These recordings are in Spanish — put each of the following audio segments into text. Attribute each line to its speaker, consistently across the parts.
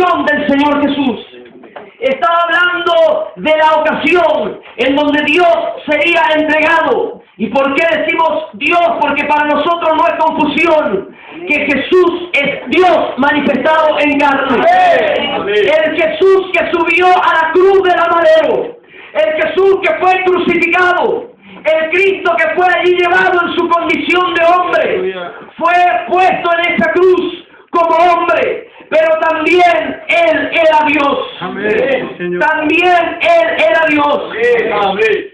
Speaker 1: pasión del Señor Jesús. Está hablando de la ocasión en donde Dios sería entregado. ¿Y por qué decimos Dios? Porque para nosotros no hay confusión que Jesús es Dios manifestado en carne. El Jesús que subió a la cruz del madero, el Jesús que fue crucificado, el Cristo que fue allí llevado en su condición de hombre, fue puesto en esa cruz como hombre, pero también Él era Dios.
Speaker 2: Amén.
Speaker 1: También Él era Dios.
Speaker 2: Amén.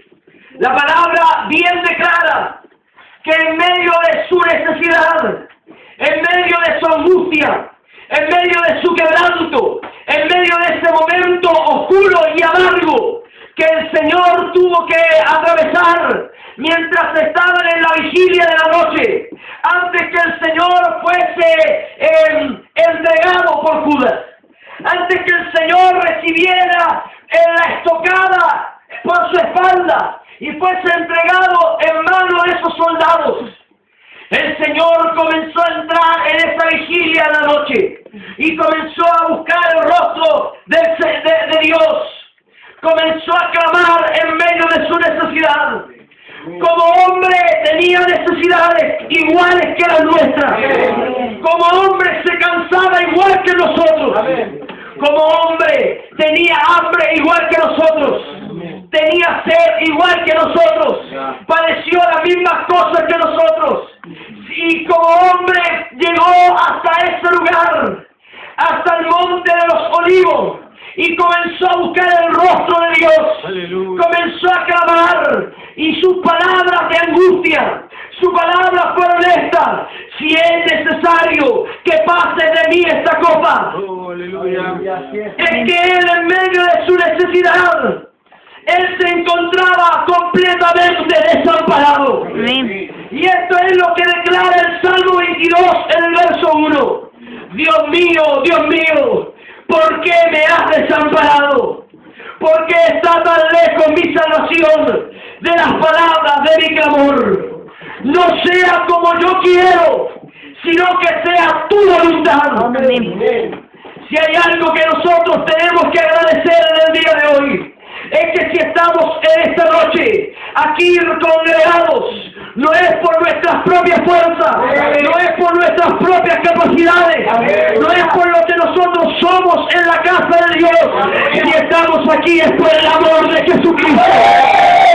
Speaker 1: La palabra bien declara que en medio de su necesidad, en medio de su angustia, en medio de su quebranto, en medio de ese momento oscuro y amargo que el Señor tuvo que atravesar mientras estaban en la vigilia de la noche, antes que el Señor fuese entregado por Judas, antes que el Señor recibiera la estocada por su espalda y fuese entregado en manos de esos soldados. El Señor comenzó a entrar en esa vigilia de la noche y comenzó a buscar el rostro de Dios. Comenzó a clamar en medio de su necesidad. Como hombre tenía necesidades iguales que las nuestras. Como hombre se cansaba igual que nosotros. Como hombre tenía hambre igual que nosotros. Tenía sed igual que nosotros. Padeció las mismas cosas que nosotros. Y como hombre llegó hasta ese lugar, hasta el monte de los olivos, y comenzó a buscar el rostro de Dios.
Speaker 2: Aleluya.
Speaker 1: Comenzó a clamar, y sus palabras de angustia, sus palabras fueron estas: si es necesario que pase de mí esta copa.
Speaker 2: Oh, aleluya.
Speaker 1: Es que él, en medio de su necesidad, él se encontraba completamente desamparado.
Speaker 3: Amén.
Speaker 1: Y esto es lo que declara el Salmo 22 en el verso 1. Dios mío, ¿por qué me has desamparado? ¿Por qué está tan lejos mi salvación de las palabras de mi clamor? No sea como yo quiero, sino que sea tu voluntad.
Speaker 3: Amén.
Speaker 1: Si hay algo que nosotros tenemos que agradecer en el día de hoy, es que si estamos en esta noche aquí congregados, no es por nuestras propias fuerzas, no es por nuestras propias capacidades, no es por lo que nosotros somos en la casa de Dios. Si estamos aquí es por el amor de Jesucristo,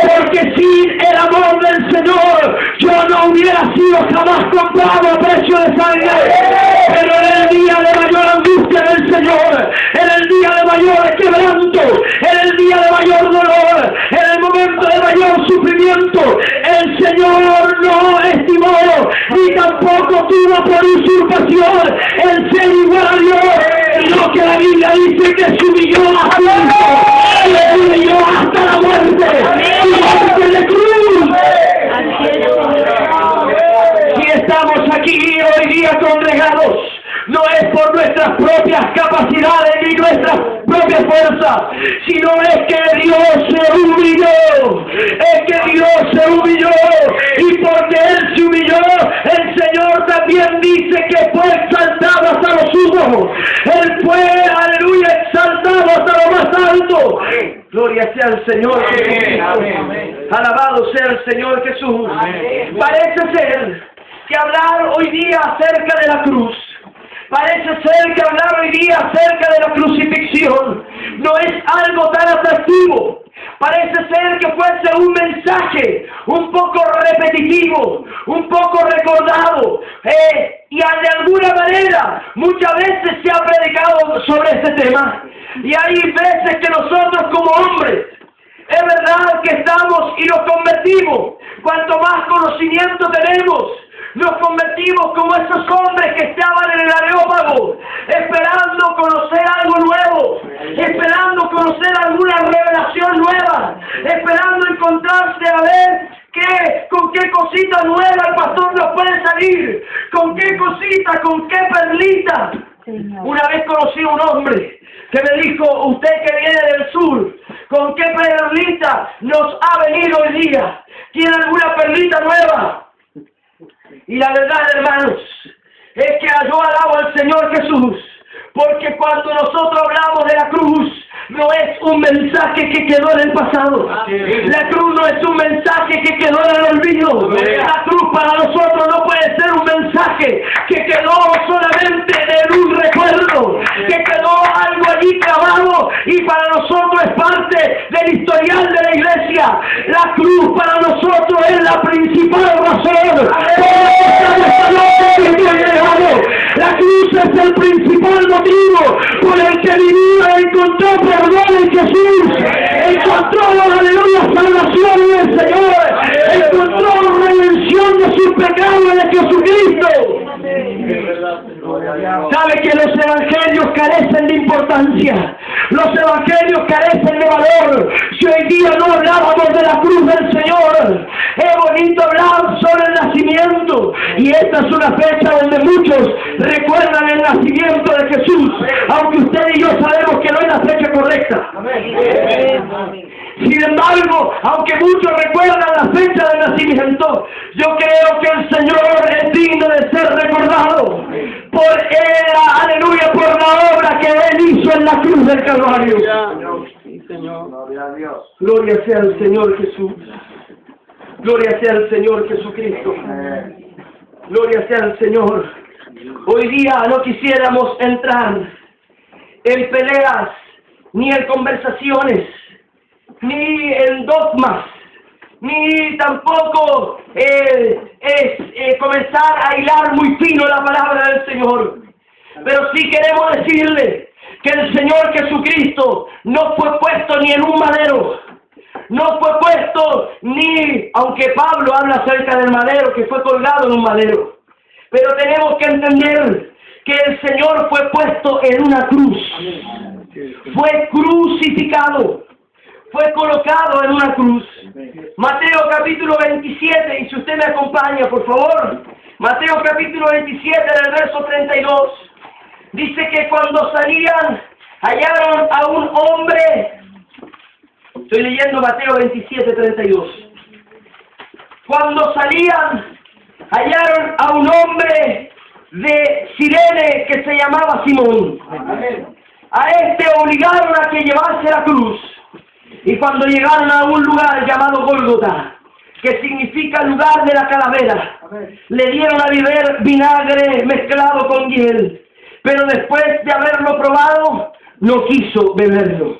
Speaker 1: porque sin el amor del Señor yo no hubiera sido jamás comprado a precio de sangre. Pero en el día de mayor angustia del Señor, en el día de mayor quebranto, en el día de mayor dolor, en el momento de mayor sufrimiento, el Señor no estimó ni tampoco tuvo por usurpación el ser igual a Dios, sino que la Biblia dice que se humilló hasta se humilló hasta la muerte, y muerte de cruz. Si estamos aquí hoy día congregados, no es por nuestras propias capacidades ni nuestras propias fuerzas, sino es que Dios se humilló, es que Dios se humilló, y porque Él se humilló, el Señor también dice que fue exaltado hasta lo sumo. Él fue, aleluya, exaltado hasta lo más alto. Gloria sea al Señor Jesús. Alabado sea el Señor Jesús. Parece ser que hablar hoy día acerca de la cruz, parece ser que hablar hoy día acerca de la crucifixión no es algo tan atractivo. Parece ser que fuese un mensaje un poco repetitivo, un poco recordado, y de alguna manera muchas veces se ha predicado sobre este tema, y hay veces que nosotros como hombres, es verdad que estamos y nos convertimos, cuanto más conocimiento tenemos, nos convertimos como esos hombres que estaban en el Areópago, esperando conocer algo nuevo, esperando conocer alguna revelación nueva, esperando encontrarse a ver con qué cosita nueva el pastor nos puede salir, con qué cosita, con qué perlita. Una vez conocí a un hombre que me dijo: usted que viene del sur, ¿con qué perlita nos ha venido hoy día? ¿Tiene alguna perlita nueva? Y la verdad, hermanos, es que yo alabo al Señor Jesús, Porque cuando nosotros hablamos de la cruz, no es un mensaje que quedó en el pasado. La cruz no es un mensaje que quedó en el olvido. La cruz para nosotros no puede ser un mensaje que quedó solamente en un recuerdo, que quedó algo allí clavado y para nosotros es parte del historial de la iglesia. La cruz para nosotros es la principal razón la cruz es el principal motivo por el que mi vida encontró perdón en Jesús, encontró, aleluya, salvación en el Señor, encontró redención de sus pecados en Jesucristo. Sabe que los evangelios carecen de importancia, los evangelios carecen de valor. Si hoy día no hablábamos de la cruz del Señor, es bonito hablar sobre el nacimiento, y esta es una fecha donde muchos recuerdan el nacimiento de Jesús, aunque usted y yo sabemos que no es la fecha correcta. Sin embargo, aunque muchos recuerdan la fecha del nacimiento, yo creo que el Señor es digno de ser recordado por aleluya, por la obra que Él hizo en la cruz del Calvario. Gloria sea al Señor Jesús. Gloria sea al Señor Jesucristo. Gloria sea al Señor. Hoy día no quisiéramos entrar en peleas, ni en conversaciones, ni en dogmas, ni tampoco comenzar a hilar muy fino la palabra del Señor. Pero sí queremos decirle que el Señor Jesucristo no fue puesto ni en un madero, no fue puesto ni, aunque Pablo habla acerca del madero, que fue colgado en un madero. Pero tenemos que entender que el Señor fue puesto en una cruz, fue crucificado, fue colocado en una cruz. Mateo capítulo 27, y si usted me acompaña, por favor, Mateo capítulo 27, del verso 32, dice que cuando salían, hallaron a un hombre. Estoy leyendo Mateo 27, 32. Cuando salían, hallaron a un hombre de Cirene que se llamaba Simón. A este obligaron a que llevase la cruz. Y cuando llegaron a un lugar llamado Gólgota, que significa lugar de la calavera, le dieron a beber vinagre mezclado con hiel. Pero después de haberlo probado, no quiso beberlo.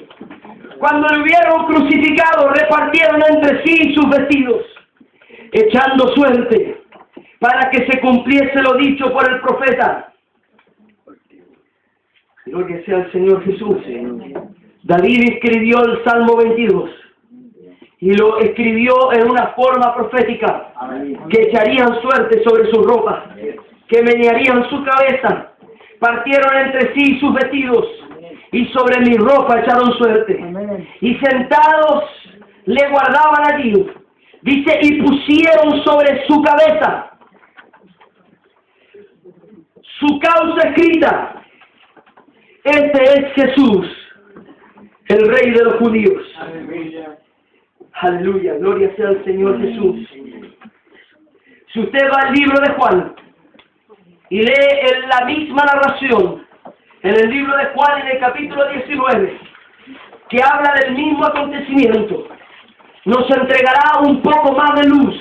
Speaker 1: Cuando lo hubieron crucificado, repartieron entre sí sus vestidos, echando suerte para que se cumpliese lo dicho por el profeta. Gloria sea al Señor Jesús. David escribió el Salmo 22 y lo escribió en una forma profética, que echarían suerte sobre sus ropas, que menearían su cabeza, partieron entre sí sus vestidos y sobre mi ropa echaron suerte. Y sentados le guardaban allí. Dice, y pusieron sobre su cabeza su causa escrita: este es Jesús, el Rey de los judíos. Aleluya, gloria sea al Señor Jesús. Si usted va al libro de Juan y lee la misma narración, en el libro de Juan, en el capítulo 19, que habla del mismo acontecimiento, nos entregará un poco más de luz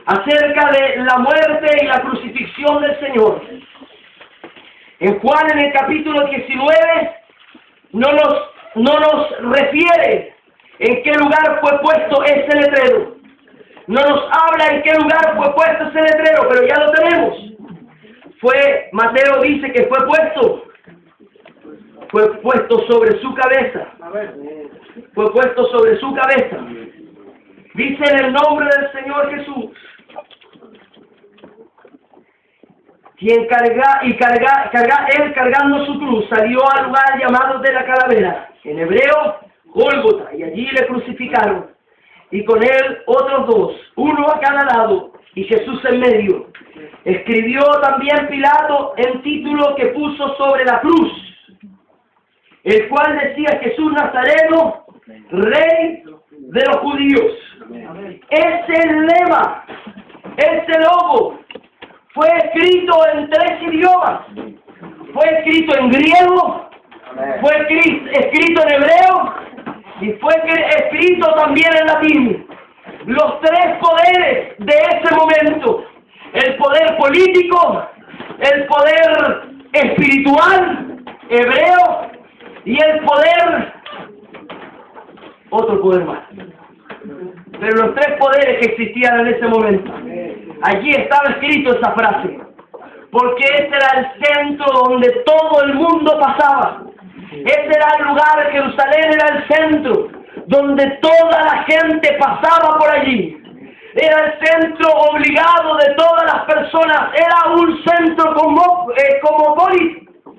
Speaker 1: acerca de la muerte y la crucifixión del Señor. En Juan, en el capítulo 19, no nos refiere en qué lugar fue puesto ese letrero. No nos habla en qué lugar fue puesto ese letrero, pero ya lo tenemos. Mateo dice que fue puesto sobre su cabeza. Fue puesto sobre su cabeza. Dice en el nombre del Señor Jesús. Él cargando su cruz salió al lugar llamado de la calavera, en hebreo Gólgota, y allí le crucificaron, y con él otros dos, uno a cada lado, y Jesús en medio. Escribió también Pilato el título que puso sobre la cruz, el cual decía: Jesús Nazareno, Rey de los judíos. Ese lema, ese logo, fue escrito en 3 idiomas. fue escrito en griego, fue escrito en hebreo y fue escrito también en latín. Los tres poderes de ese momento: el poder político, el poder espiritual, hebreo, y el poder, otro poder más. Pero los tres poderes que existían en ese momento, allí estaba escrito esa frase, porque ese era el centro donde todo el mundo pasaba. Ese era el lugar, Jerusalén era el centro, donde toda la gente pasaba por allí. Era el centro obligado de todas las personas, era un centro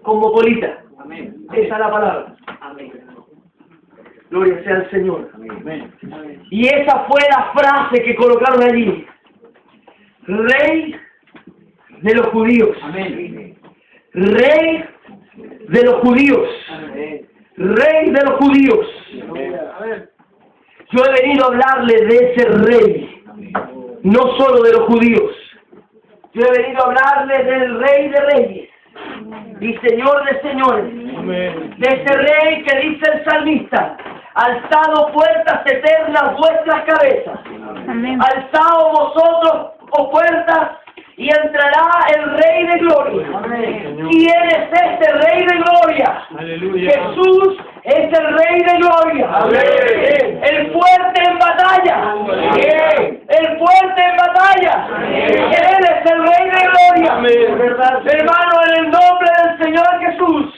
Speaker 1: cosmopolita.
Speaker 2: Amén.
Speaker 1: Esa es la palabra.
Speaker 2: Amén.
Speaker 1: Gloria sea al Señor.
Speaker 2: Amén.
Speaker 1: Y esa fue la frase que colocaron allí: Rey de los judíos.
Speaker 2: Amén.
Speaker 1: Rey de los judíos.
Speaker 2: Amén.
Speaker 1: Rey de los judíos.
Speaker 2: Amén.
Speaker 1: Yo he venido a hablarle de ese rey, no solo de los judíos. Yo he venido a hablarle del Rey de Reyes y Señor de Señores.
Speaker 2: Amén.
Speaker 1: De ese Rey que dice el salmista: alzado puertas eternas vuestras cabezas.
Speaker 3: Amén.
Speaker 1: Alzaos vosotros, oh puertas, y entrará el Rey de Gloria.
Speaker 2: Amén.
Speaker 1: ¿Quién es este Rey de Gloria?
Speaker 2: Aleluya.
Speaker 1: Jesús es el Rey de Gloria.
Speaker 2: Amén.
Speaker 1: El fuerte en batalla.
Speaker 2: Amén.
Speaker 1: El fuerte en batalla. Él es el Rey de Gloria.
Speaker 2: Amén.
Speaker 1: Hermano, en el nombre del Señor Jesús,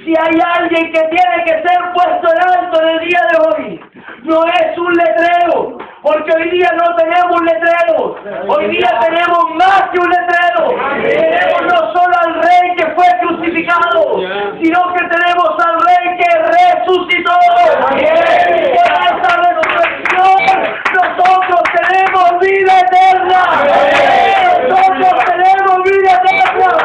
Speaker 1: si hay alguien que tiene que ser puesto en alto en el día de hoy, no es un letrero, porque hoy día no tenemos un letrero. Hoy día tenemos más que un letrero. Tenemos no solo al Rey que fue crucificado, sino que tenemos al Rey que resucitó. Por esa resurrección nosotros tenemos vida eterna. Nosotros tenemos vida eterna.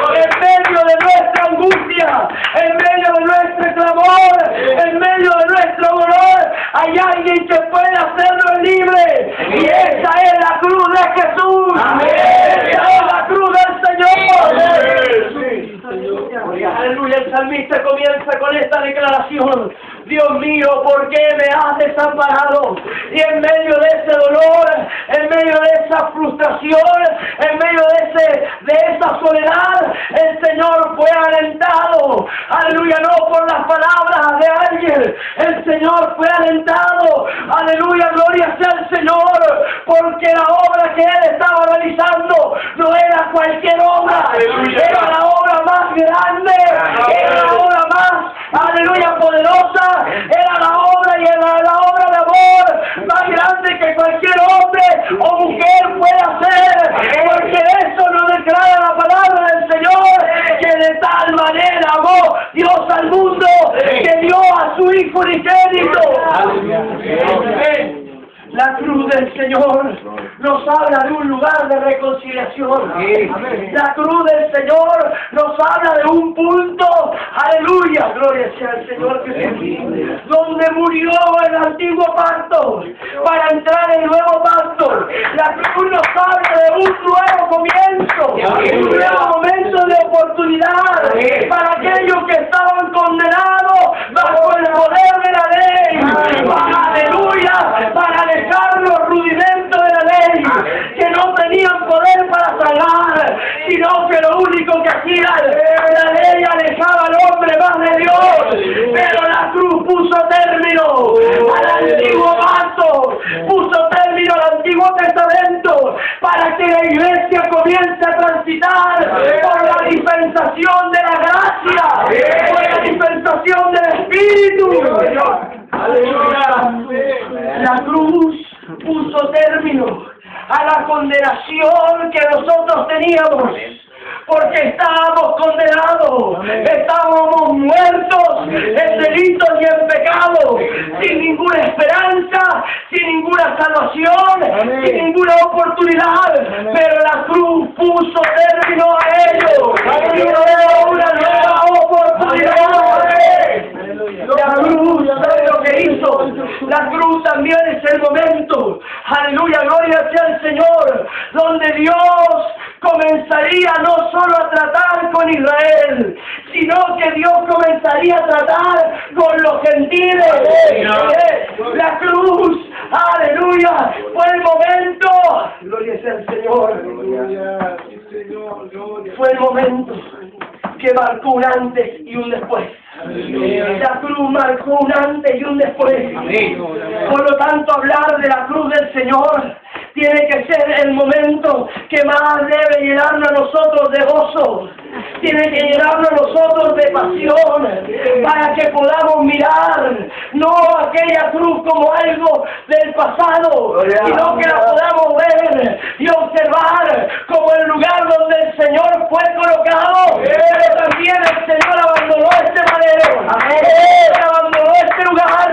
Speaker 1: En medio de nuestra angustia, en medio de nuestro clamor, en medio de nuestro dolor, hay alguien que puede hacernos libres. Y esa es la cruz de Jesús. Esa es la cruz del Señor. Aleluya, el salmista comienza con esta declaración: Dios mío, ¿por qué me has desamparado? Y en medio de ese dolor, en medio de esa frustración, en medio de esa soledad, el Señor fue alentado. Aleluya, no por las palabras de alguien, el Señor fue alentado. Aleluya, gloria sea al Señor, porque la obra que Él estaba realizando no era cualquier obra, era la obra más grande, era la obra más, aleluya, poderosa, era la obra y era la obra de amor más grande que cualquier hombre o mujer puede hacer, porque eso nos declara la palabra del Señor, que de tal manera amó Dios al mundo que dio a su Hijo unigénito. La cruz del Señor nos habla de un lugar de reconciliación. La cruz del Señor nos habla de un punto, aleluya, gloria sea al Señor Jesús, donde murió el antiguo pacto para entrar en el nuevo pacto. La cruz nos habla de un nuevo comienzo, un nuevo momento de oportunidad para aquellos que estaban condenados bajo el poder de la ley. Aleluya, para dejar los rudimentos de la ley, que no tenían poder para salvar, sino que lo único que hacían, la ley alejaba al hombre más de Dios. Pero la cruz puso término al antiguo pacto, puso término al Antiguo Testamento, para que la iglesia comience a transitar por la dispensación de la gracia, por la dispensación del Espíritu. La cruz puso término a la condenación que nosotros teníamos, porque estábamos condenados, estábamos muertos en delitos y en pecados, sin ninguna esperanza, sin ninguna salvación, sin ninguna oportunidad, pero la cruz puso término a ello y nos dio una nueva oportunidad. La cruz, ¿sabe lo que hizo? La cruz también es el momento, aleluya, gloria sea al Señor, donde Dios comenzaría no solo a tratar con Israel, sino que Dios comenzaría a tratar con los gentiles. La cruz, aleluya, fue el momento, gloria sea al Señor, fue el momento que marcó un antes y un después. La cruz marcó un antes y un después. Por lo tanto, hablar de la cruz del Señor tiene que ser el momento que más debe llenarnos a nosotros de gozo. Tiene que llenarnos a nosotros de pasión, para que podamos mirar no aquella cruz como algo del pasado, sino que la podamos ver y observar como el lugar donde el Señor fue colocado. Pero también el Señor abandonó este madero, abandonó este lugar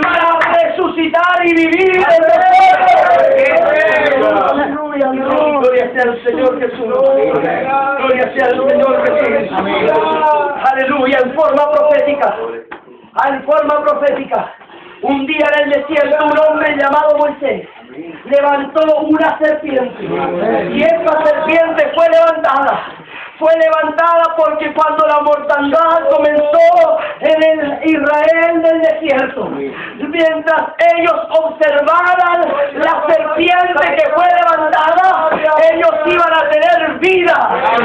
Speaker 1: para resucitar y vivir. Gloria sea al Señor Jesús. Gloria sea al Señor Jesús. Aleluya, en forma profética. En forma profética. Un día en el desierto un hombre llamado Moisés levantó una serpiente. Y esa serpiente fue levantada. Fue levantada porque cuando la mortandad comenzó en el Israel del desierto, mientras ellos observaban la serpiente que fue levantada, ellos iban a tener vida,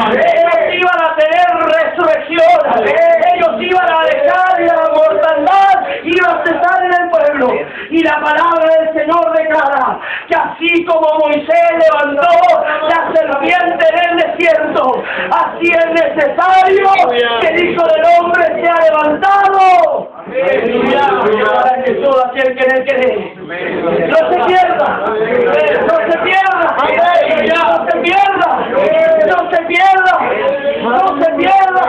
Speaker 1: ellos iban a tener resurrección, ellos iban a dejar la mortandad y iban a cesar en el pueblo. Y la palabra del Señor declara que así como Moisés levantó la serpiente en el desierto, así es necesario que el Hijo del Hombre sea levantado. Para que todo aquel que en él cree no se pierda, no se pierda, no se pierda, no se pierda, no se pierda.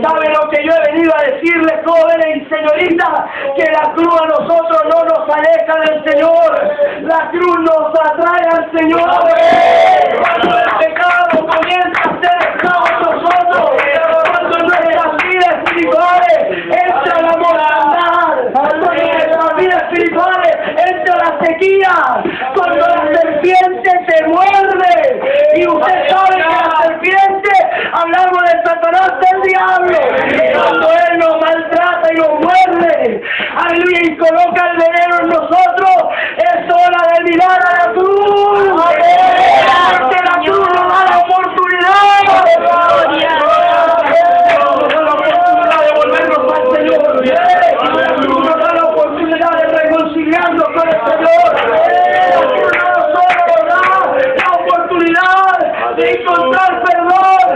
Speaker 1: ¿Sabe lo que yo he venido a decirles, jóvenes y señoritas? Que la cruz a nosotros no nos aleja del Señor, la cruz nos atrae al Señor. Cuando el pecado comienza a ser esclavo de nosotros, cuando nuestras vidas espirituales entra la mortandad, cuando nuestras vidas espirituales entra la sequía, cuando la serpiente te muerde, y usted sabe que la serpiente, hablamos de Satanás, del diablo, cuando él nos maltrata y nos muerde, aleluya, y coloca el veneno en nosotros, es hora de mirar a la cruz, porque la cruz nos da la oportunidad de volvernos al Señor, la cruz nos da la oportunidad de reconciliarnos con el Señor, la cruz nos da la oportunidad de encontrar perdón,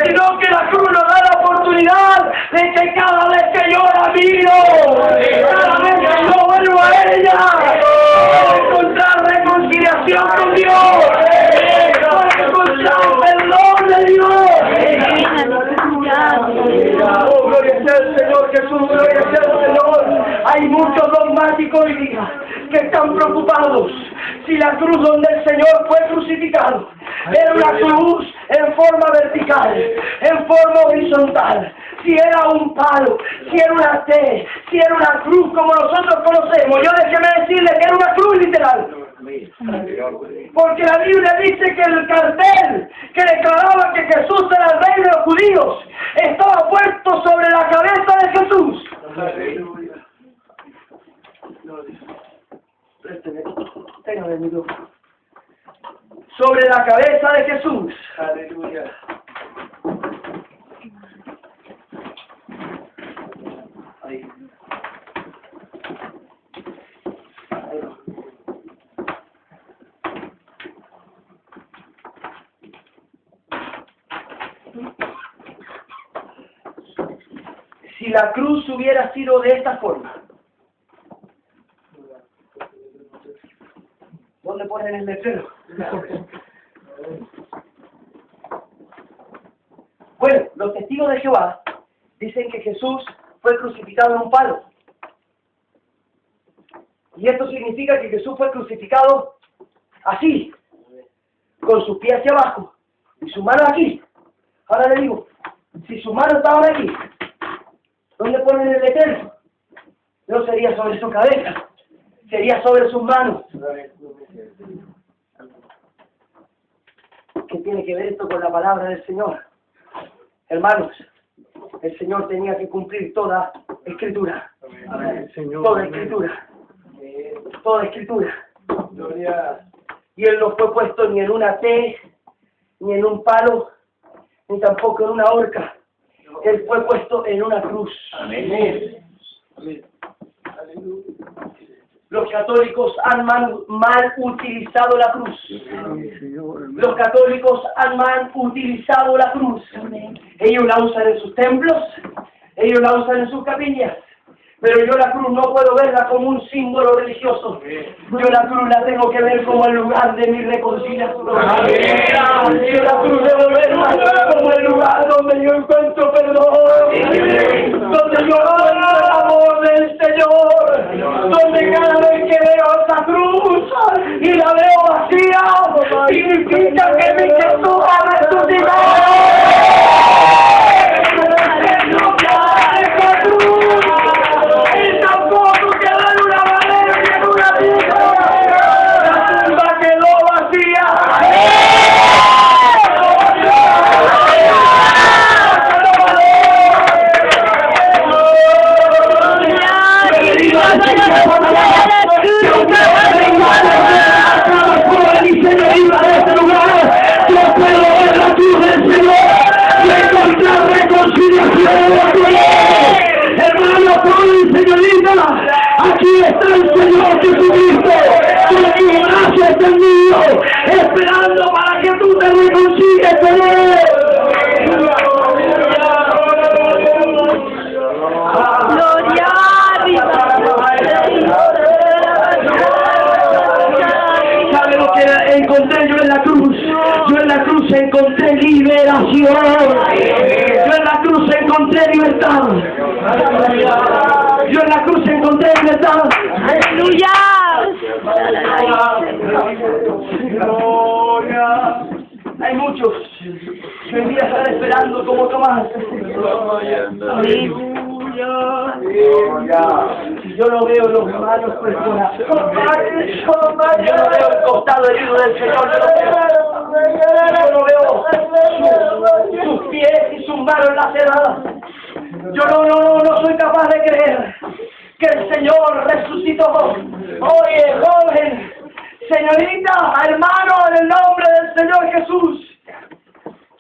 Speaker 1: sino que la cruz nos da la oportunidad de que cada vez que yo la miro, cada vez que yo vuelvo a ella, puedo encontrar reconciliación con Dios, puedo encontrar perdón de Dios. Oh, gloria sea al Señor Jesús, gloria sea al Señor. Hay muchos dogmáticos hoy día que están preocupados si la cruz donde el Señor fue crucificado era una cruz en forma vertical, en forma horizontal, si era un palo, si era una T, si era una cruz como nosotros conocemos. Yo déjeme decirle que era una cruz literal. Porque la Biblia dice que el cartel que declaraba que Jesús era el rey de los judíos estaba puesto sobre la cabeza de Jesús. Téngame el micrófono. Sobre la cabeza de Jesús. Aleluya. Ahí. Ahí va. Si la cruz hubiera sido de esta forma, ¿dónde ponen el letrero? Bueno, los testigos de Jehová dicen que Jesús fue crucificado en un palo. Y esto significa que Jesús fue crucificado así, con sus pies hacia abajo y sus manos aquí. Ahora le digo, si sus manos estaban aquí, ¿dónde ponen el letrero? No sería sobre su cabeza,
Speaker 3: sería sobre sus manos. ¿Qué tiene que ver esto con la palabra del Señor? Hermanos, el Señor tenía que cumplir toda escritura. Toda escritura. Toda escritura. Y Él no fue puesto ni en una T, ni en un palo, ni tampoco en una horca. Él fue puesto en una cruz. Los católicos han mal utilizado la cruz. Los católicos han mal utilizado la cruz. Ellos la usan en sus templos, ellos la usan en sus capillas. Pero yo la cruz no puedo verla como un símbolo religioso. Yo la cruz la tengo que ver como el lugar de mi reconciliación. Yo la cruz debo verla como el lugar donde yo encuentro perdón. Donde yo encuentro el amor del Señor. Donde cada vez que veo esa cruz y la veo vacía, significa que mi Jesús ha resucitado.
Speaker 1: Hermano, Paul, señorita, aquí está el Señor Jesucristo, con su gracia extendido, esperando para que tú te reconcilies con Él.
Speaker 4: Gloria a Dios.
Speaker 1: ¿Sabe lo que encontré yo en la cruz? Yo en la cruz encontré liberación. Yo en la cruz encontré libertad. Yo en la cruz encontré libertad.
Speaker 4: Aleluya.
Speaker 3: Gloria. Hay muchos que hoy día están esperando como Tomás. Si yo no veo los manos perforadas, yo no veo el costado herido del Señor, yo no veo sus pies y sus manos laceradas. Yo no soy capaz de creer que el Señor resucitó. Oye, joven, señorita, hermano, en el nombre del Señor Jesús.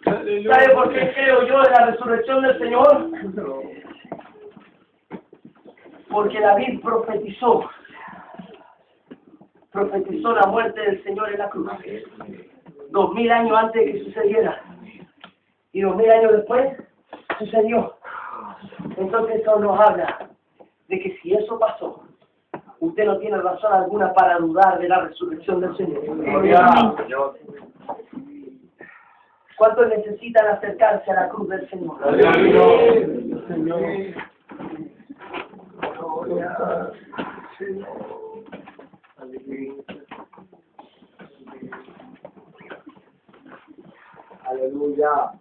Speaker 3: ¿Sabe por qué creo yo en la resurrección del Señor? Porque David profetizó la muerte del Señor en la cruz. 2000 años antes de que sucediera. Y 2000 años después, sucedió. Entonces eso nos habla de que si eso pasó, usted no tiene razón alguna para dudar de la resurrección del Señor. ¿Cuántos necesitan acercarse a la cruz del Señor? Aleluya.